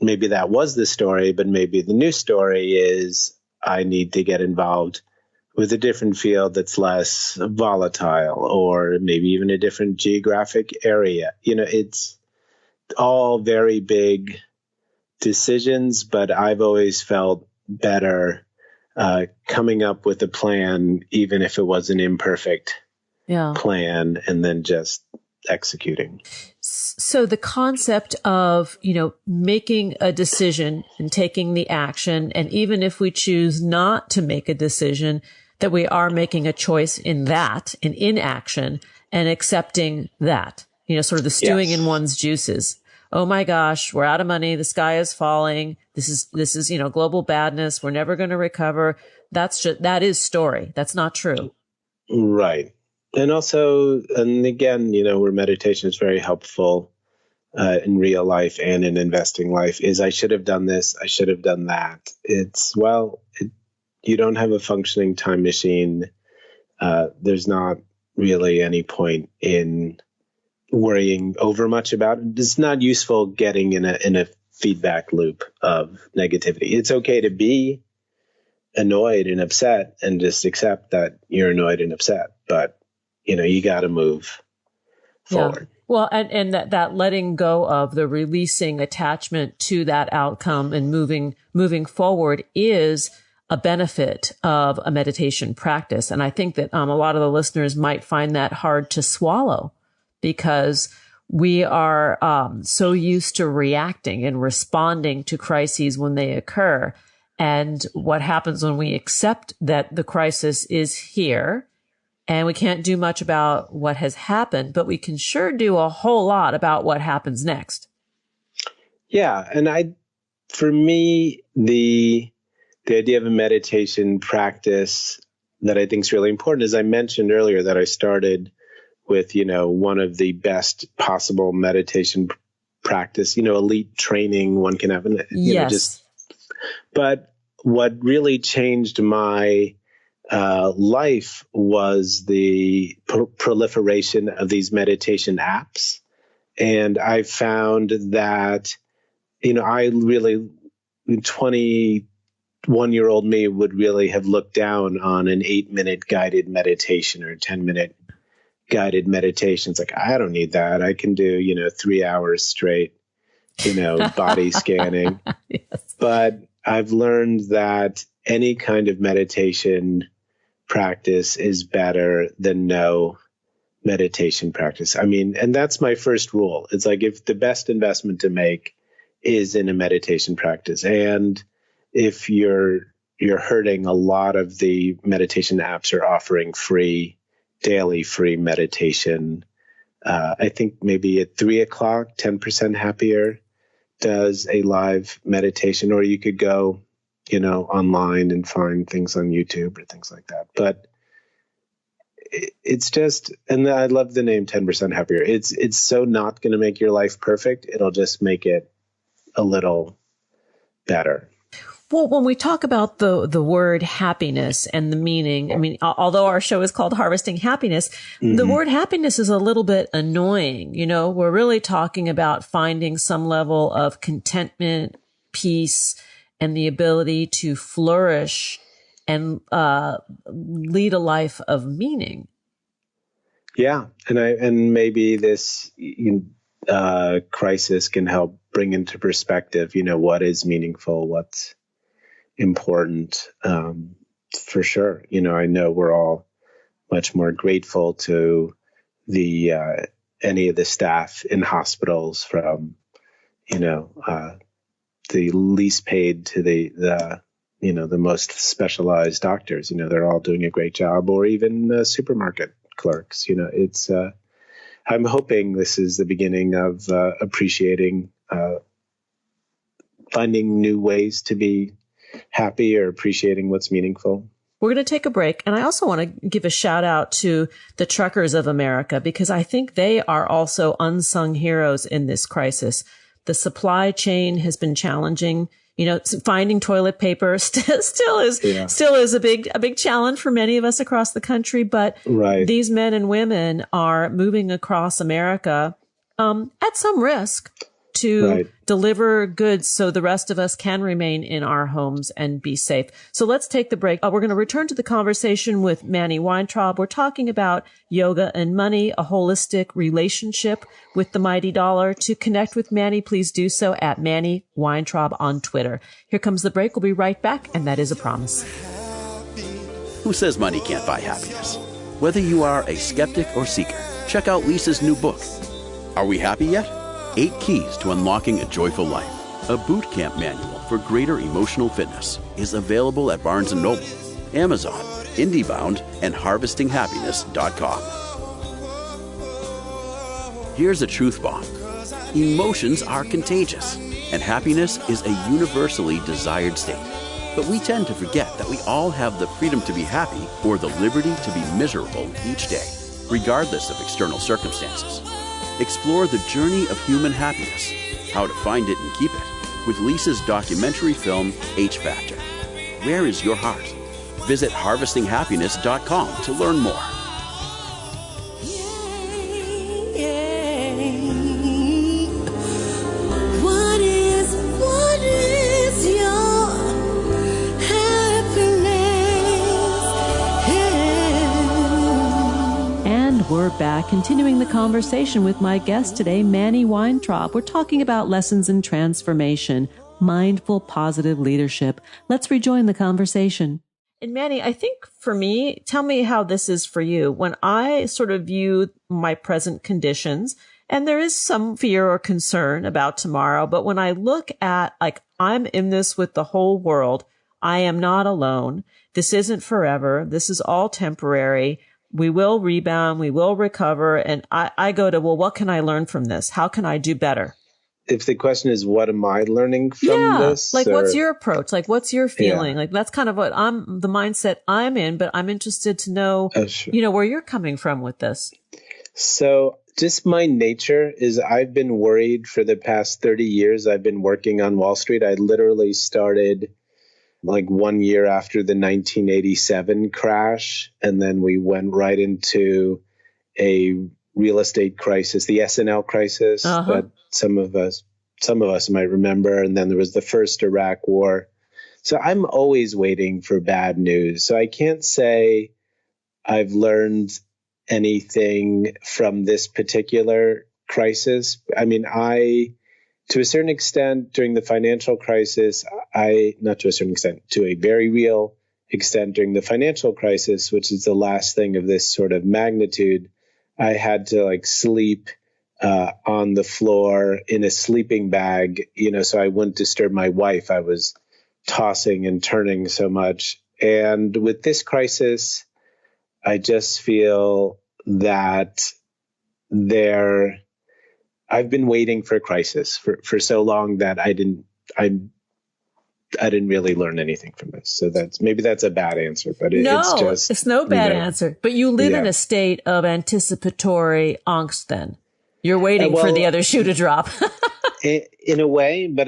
maybe that was the story, but maybe the new story is I need to get involved with a different field that's less volatile, or maybe even a different geographic area. It's all very big decisions, but I've always felt better coming up with a plan, even if it was an imperfect plan, and then just executing. So the concept of, making a decision and taking the action, and even if we choose not to make a decision, that we are making a choice in action and accepting that, sort of the stewing in one's juices. Oh my gosh, we're out of money. The sky is falling. This is, global badness. We're never going to recover. That is story. That's not true. Right. And also, and again, where meditation is very helpful in real life and in investing life is I should have done this. I should have done that. You don't have a functioning time machine. There's not really any point in worrying over much about it. It's not useful getting in a feedback loop of negativity. It's okay to be annoyed and upset and just accept that you're annoyed and upset, but you got to move forward. Yeah. Well, and that letting go of the releasing attachment to that outcome and moving forward is a benefit of a meditation practice. And I think that a lot of the listeners might find that hard to swallow because we are so used to reacting and responding to crises when they occur. And what happens when we accept that the crisis is here and we can't do much about what has happened, but we can sure do a whole lot about what happens next. Yeah. And for me, the idea of a meditation practice that I think is really important, as I mentioned earlier, that I started with, one of the best possible meditation practice, elite training one can have. But what really changed my life was the proliferation of these meditation apps. And I found that, I really, 21-year-old me would really have looked down on an 8-minute guided meditation or 10-minute guided meditation. It's like, I don't need that. I can do, 3 hours straight, body scanning. Yes. But I've learned that any kind of meditation practice is better than no meditation practice. And that's my first rule. It's like, if the best investment to make is in a meditation practice, and if you're hurting, a lot of the meditation apps are offering daily free meditation. I think maybe at 3:00, 10% Happier does a live meditation, or you could go, online and find things on YouTube or things like that. But it's just, and I love the name 10% Happier. It's so not going to make your life perfect. It'll just make it a little better. Well, when we talk about the word happiness and the meaning, although our show is called Harvesting Happiness, the word happiness is a little bit annoying. We're really talking about finding some level of contentment, peace, and the ability to flourish and lead a life of meaning. Yeah. And maybe this crisis can help bring into perspective, what is meaningful, what's important, for sure. I know we're all much more grateful to the any of the staff in hospitals, from the least paid to the most specialized doctors. They're all doing a great job, or even supermarket clerks. It's I'm hoping this is the beginning of appreciating, finding new ways to be happy, or appreciating what's meaningful. We're going to take a break. And I also want to give a shout out to the truckers of America, because I think they are also unsung heroes in this crisis. The supply chain has been challenging. Finding toilet paper still is a big challenge for many of us across the country. But These men and women are moving across America at some risk to deliver goods so the rest of us can remain in our homes and be safe. So let's take the break. We're going to return to the conversation with Manny Weintraub. We're talking about yoga and money, a holistic relationship with the mighty dollar. To connect with Manny, please do so at Manny Weintraub on Twitter. Here comes the break. We'll be right back, and that is a promise. Who says money can't buy happiness? Whether you are a skeptic or seeker, check out Lisa's new book. Are we happy yet? 8 Keys to Unlocking a Joyful Life, a boot camp manual for greater emotional fitness, is available at Barnes & Noble, Amazon, IndieBound, and HarvestingHappiness.com. Here's a truth bomb. Emotions are contagious, and happiness is a universally desired state. But we tend to forget that we all have the freedom to be happy, or the liberty to be miserable each day, regardless of external circumstances. Explore the journey of human happiness, how to find it and keep it, with Lisa's documentary film, H Factor. Where is your heart? Visit harvestinghappiness.com to learn more. We're back, continuing the conversation with my guest today, Manny Weintraub. We're talking about lessons in transformation, mindful, positive leadership. Let's rejoin the conversation. And Manny, I think for me, tell me how this is for you. When I sort of view my present conditions, and there is some fear or concern about tomorrow, but when I look at, I'm in this with the whole world, I am not alone. This isn't forever. This is all temporary. We will rebound, we will recover. And I go to, well, what can I learn from this? How can I do better? If the question is, what am I learning from this? What's your approach? What's your feeling? That's kind of what the mindset I'm in, but I'm interested to know, where you're coming from with this. So just my nature is I've been worried for the past 30 years. I've been working on Wall Street. I literally started 1 year after the 1987 crash. And then we went right into a real estate crisis, the SNL crisis that some of us might remember. And then there was the first Iraq war. So I'm always waiting for bad news. So I can't say I've learned anything from this particular crisis. I mean, to a certain extent, during the financial crisis, not to a certain extent, to a very real extent during the financial crisis, which is the last thing of this sort of magnitude, I had to sleep on the floor in a sleeping bag, so I wouldn't disturb my wife. I was tossing and turning so much. And with this crisis, I just feel that I've been waiting for a crisis for so long that I didn't really learn anything from this. So that's a bad answer, but it's no bad answer. But you live in a state of anticipatory angst then. You're waiting for the other shoe to drop. in a way, but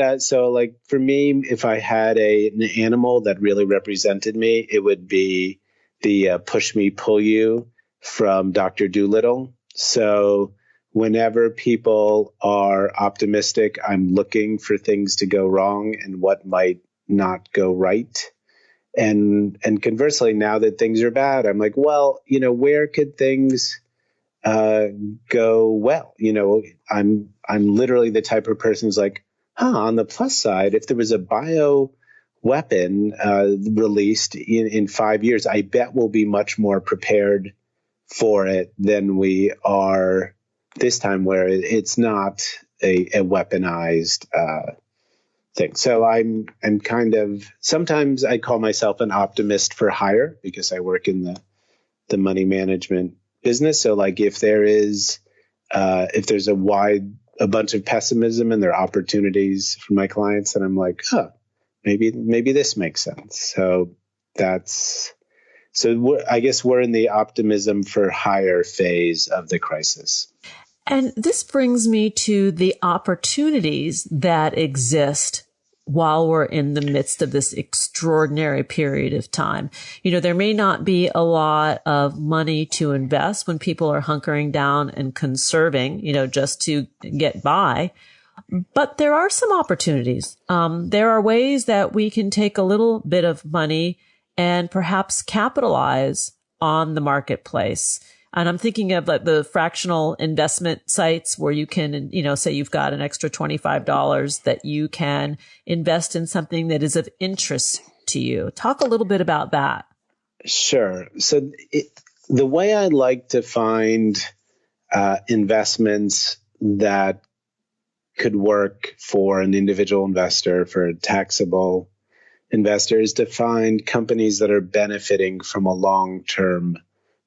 for me, if I had an animal that really represented me, it would be the push me, pull you from Dr. Dolittle. So whenever people are optimistic, I'm looking for things to go wrong and what might not go right. And conversely, now that things are bad, I'm like, well, where could things go well. I'm literally the type of person who's like, on the plus side, if there was a bio weapon released in 5 years, I bet we'll be much more prepared for it than we are this time, where it's not a weaponized thing. So I'm kind of, sometimes I call myself an optimist for hire because I work in the money management business. So like if there's a bunch of pessimism and there are opportunities for my clients, and I'm like, maybe this makes sense. So I guess we're in the optimism for hire phase of the crisis. And this brings me to the opportunities that exist while we're in the midst of this extraordinary period of time. There may not be a lot of money to invest when people are hunkering down and conserving, just to get by. But there are some opportunities. There are ways that we can take a little bit of money and perhaps capitalize on the marketplace. And I'm thinking of like the fractional investment sites where you can, say you've got an extra $25 that you can invest in something that is of interest to you. Talk a little bit about that. Sure. So the way I like to find investments that could work for an individual investor, for a taxable investor, is to find companies that are benefiting from a long-term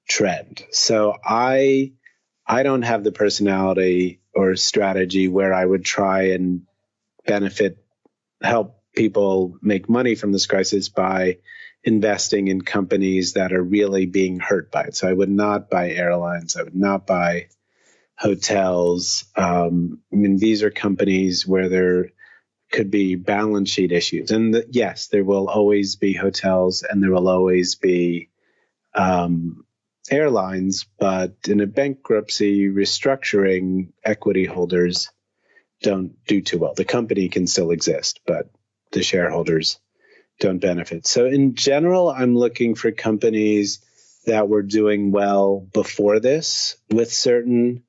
trend. So I don't have the personality or strategy where I would try and help people make money from this crisis by investing in companies that are really being hurt by it. So I would not buy airlines. I would not buy hotels. These are companies where there could be balance sheet issues. And yes, there will always be hotels and there will always be airlines, but in a bankruptcy restructuring, equity holders don't do too well. The company can still exist, but the shareholders don't benefit. So in general, I'm looking for companies that were doing well before this with certain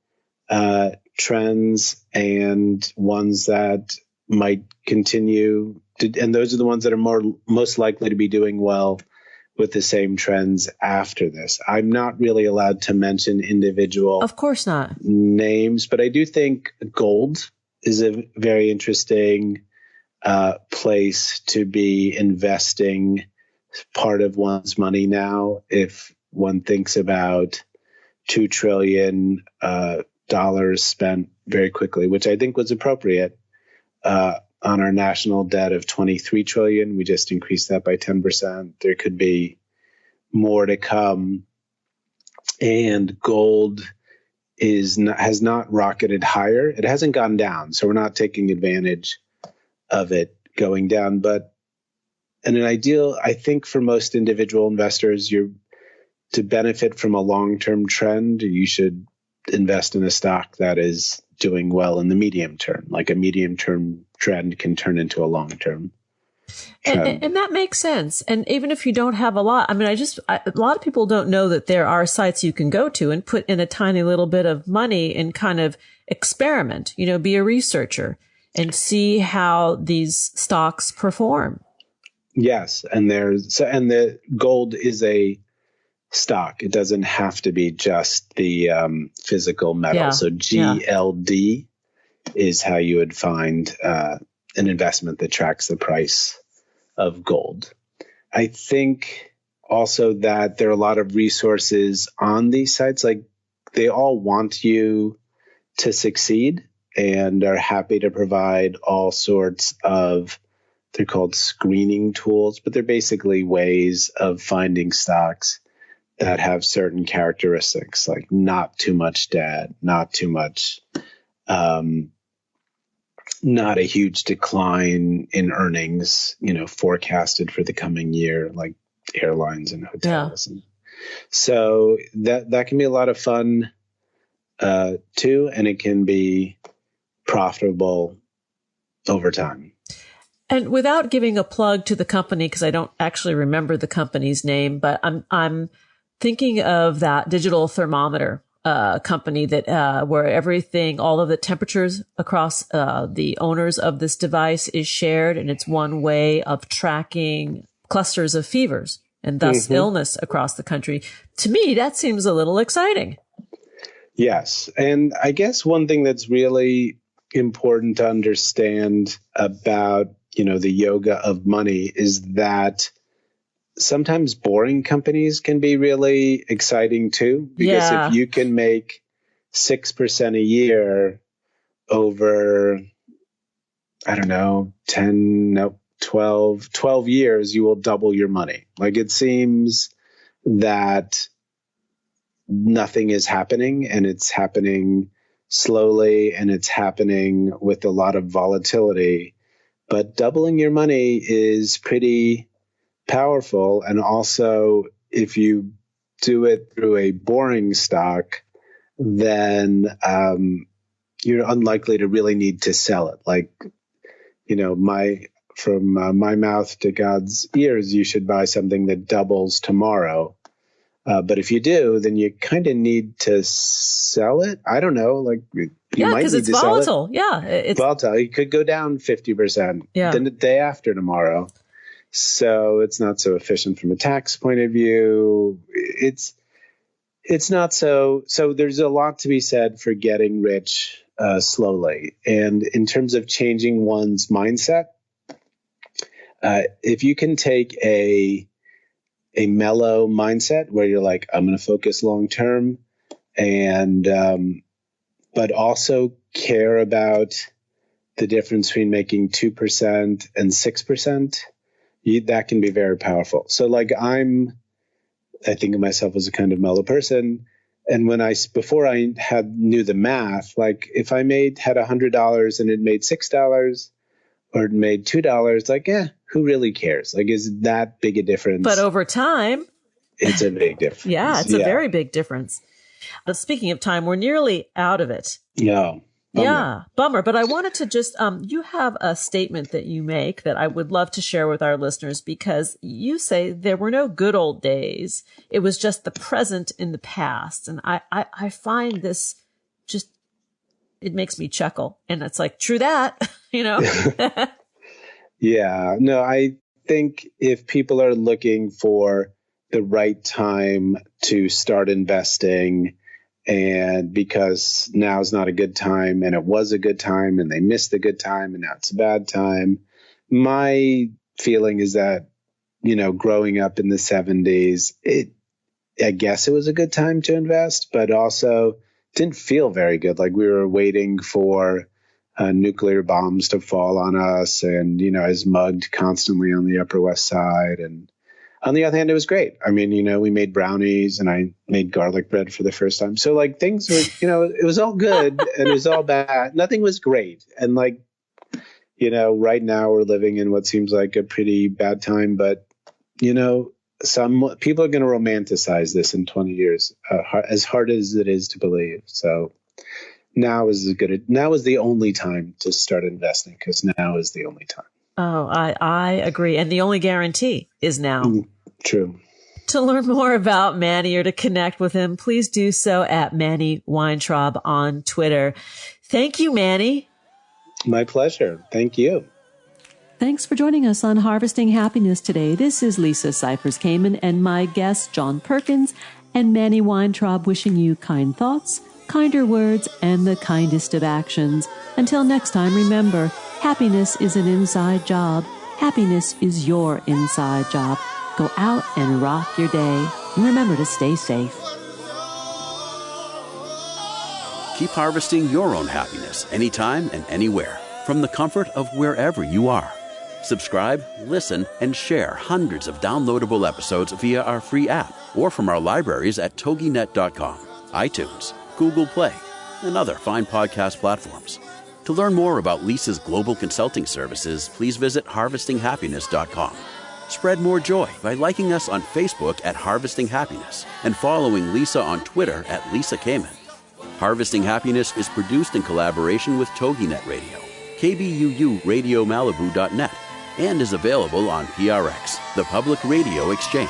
trends and ones that might continue to, and those are the ones that are most likely to be doing well with the same trends after this. I'm not really allowed to mention individual, of course not, names, but I do think gold is a very interesting place to be investing part of one's money now. If one thinks about $2 trillion spent very quickly, which I think was appropriate on our national debt of $23 trillion. We just increased that by 10%. There could be more to come. And gold has not rocketed higher. It hasn't gone down. So we're not taking advantage of it going down. But in an ideal, I think for most individual investors, to benefit from a long-term trend, you should invest in a stock that is doing well in the medium term. Like a medium-term trend can turn into a long-term trend. And that makes sense. And even if you don't have a lot, a lot of people don't know that there are sites you can go to and put in a tiny little bit of money and kind of experiment, be a researcher and see how these stocks perform. Yes. And the gold is a stock. It doesn't have to be just the physical metal. Yeah. So GLD is how you would find an investment that tracks the price of gold. I think also that there are a lot of resources on these sites. Like they all want you to succeed and are happy to provide all sorts of, they're called screening tools, but they're basically ways of finding stocks that have certain characteristics, like not too much debt, not too much, not a huge decline in earnings, forecasted for the coming year, like airlines and hotels. Yeah. And so that can be a lot of fun too, and it can be profitable over time. And without giving a plug to the company, because I don't actually remember the company's name, but I'm thinking of that digital thermometer company that where everything, all of the temperatures across the owners of this device is shared, and it's one way of tracking clusters of fevers and thus illness across the country. To me, that seems a little exciting. Yes. And I guess one thing that's really important to understand about, the yoga of money is that sometimes boring companies can be really exciting too, because if you can make 6% a year over, 12 years, you will double your money. Like, it seems that nothing is happening, and it's happening slowly, and it's happening with a lot of volatility. But doubling your money is pretty powerful. And also, if you do it through a boring stock, then you're unlikely to really need to sell it. Like, from my mouth to God's ears, you should buy something that doubles tomorrow. But if you do, then you kind of need to sell it. I don't know. Like, you might need to sell it. It's volatile. Yeah. It's volatile. It could go down 50%. Then the day after tomorrow. So it's not so efficient from a tax point of view. It's not so there's a lot to be said for getting rich slowly. And in terms of changing one's mindset, if you can take a mellow mindset where you're like, I'm going to focus long term, and but also care about the difference between making 2% and 6%, that can be very powerful. So like, I think of myself as a kind of mellow person. And before I knew the math, like if I had $100 and it made $6 or it made $2, like, who really cares? Like, is that big a difference? But over time, it's a big difference. It's a very big difference. But speaking of time, we're nearly out of it. Yeah. Bummer. Yeah, bummer. But I wanted to just, you have a statement that you make that I would love to share with our listeners, because you say there were no good old days. It was just the present in the past. And I find this just, it makes me chuckle. And it's like, true that, Yeah, no, I think if people are looking for the right time to start investing, and because now is not a good time, and it was a good time, and they missed the good time, and now it's a bad time. My feeling is that, growing up in the 70s, I guess it was a good time to invest, but also didn't feel very good. Like, we were waiting for nuclear bombs to fall on us, and, I was mugged constantly on the Upper West Side. And on the other hand, it was great. I mean, we made brownies, and I made garlic bread for the first time. So like, things were, it was all good and it was all bad. Nothing was great. And like, right now we're living in what seems like a pretty bad time, but some people are going to romanticize this in 20 years, as hard as it is to believe. So now is the only time to start investing, because now is the only time. Oh, I agree. And the only guarantee is now. True. To learn more about Manny or to connect with him, please do so at Manny Weintraub on Twitter. Thank you, Manny. My pleasure. Thank you. Thanks for joining us on Harvesting Happiness today. This is Lisa Cypers Kamen and my guests, John Perkins and Manny Weintraub, wishing you kind thoughts, kinder words, and the kindest of actions. Until next time, remember, happiness is an inside job. Happiness is your inside job. Go out and rock your day. And remember to stay safe. Keep harvesting your own happiness anytime and anywhere from the comfort of wherever you are. Subscribe, listen, and share hundreds of downloadable episodes via our free app or from our libraries at toginet.com, iTunes, Google Play, and other fine podcast platforms. To learn more about Lisa's global consulting services, please visit harvestinghappiness.com. Spread more joy by liking us on Facebook at Harvesting Happiness and following Lisa on Twitter at Lisa Kamen. Harvesting Happiness is produced in collaboration with TogiNet Radio, KBUU Radio Malibu.net, and is available on PRX, the Public Radio Exchange.